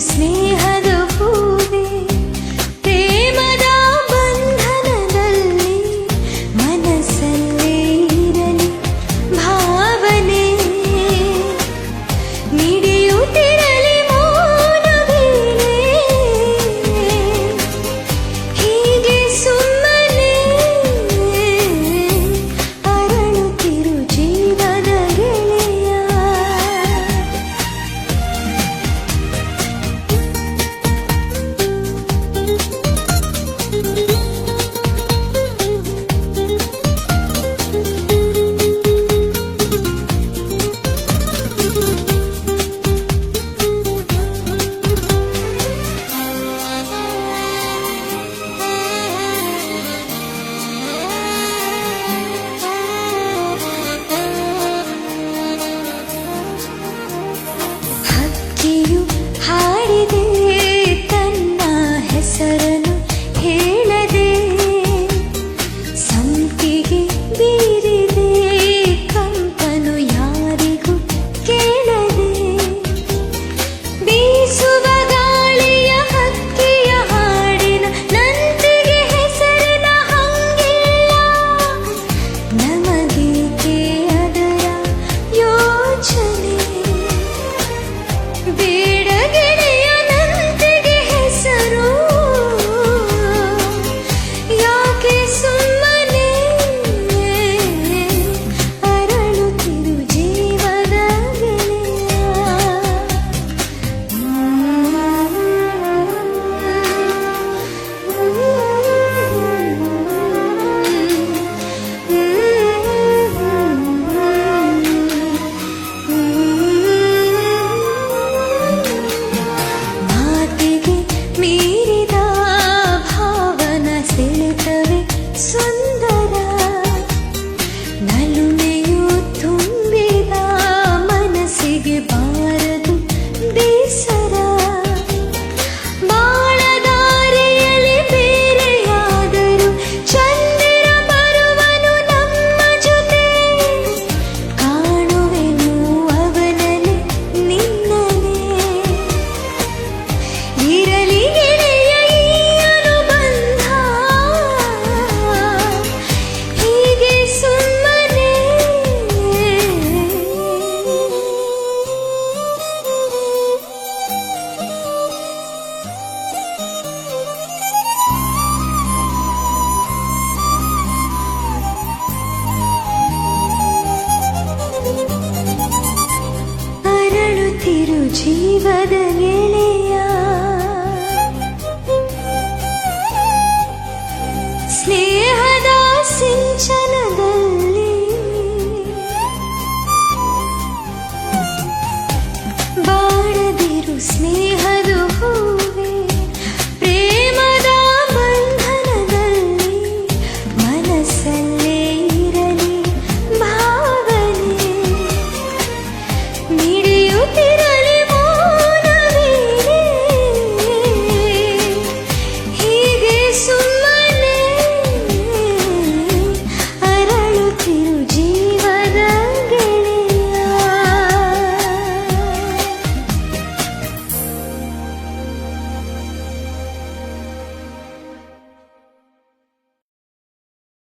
ಸ್ನೇಹದ ಹೂವೆ ಪ್ರೇಮದ ಬಂಧನದಲ್ಲಿ ಮನಸ್ಸಲ್ಲೇ ಇರಲಿ ಭಾವನೆ ಮಿಡಿಯುತ್ತಿರಲಿ ಮೌನವೇ ಹೀಗೆ ಸುಮ್ಮನೆ ಅರಳುತ್ತಿರು ಜೀವದ ಗೆಳೆಯ. ಹಕ್ಕಿಯು ಹಾಡಿದೆ ತನ್ನ ಹೆಸರನ್ನು ಹೇಳದೆ ಸಂಪಿಗೆ ಬೀರಿದೆ ಕಂಪನು ಯಾರಿಗೂ ಕೇಳದೆ ಬೀಸುವ ಗಾಳಿಯ ಹಕ್ಕಿಯ ಹಾಡಿನ ನಂತಿಗೆ ಹೆಸರಿನ ಹಂಗಿಲ್ಲ ನಮಗೇಕೆ ಅದರ ಯೋಚನೆ ಬೇಡ ಗೆಳೆಯ ನಂತಿಗೆ ಹೆಸರು ಯಾಕೆ ಸುಮ್ಮನೆ ಅರಳುತ್ತಿರು ಜೀವದ ಗೆಳೆಯ. ಮಾತಿಗೆ ಮೀರಿದ ಭಾವನ ಸೆಳೆತವೇ ಸುಂದರ ನಲುಮೆಯು ತುಂಬಿದ ಮನಸ್ಸಿಗೆ ಬಾರದು ಬೇಸರ ಬಾಳದಾರಿಯಲ್ಲಿ ಬೇರೆಯಾದರೂ ಚಂದಿರ ಬರುವನು ನಮ್ಮ ಜೊತೆ ಕಾಣುವೆನು ಅವನಲ್ಲಿ ನಿನ್ನನೆ ಇರಲಿ ಗೆಳೆಯ ಈ ಅನುಬಂಧ ಹೀಗೆ ಸುಮ್ಮನೆ ಅರಳುತ್ತಿರು ಜೀವದ ಗೆಳೆಯ.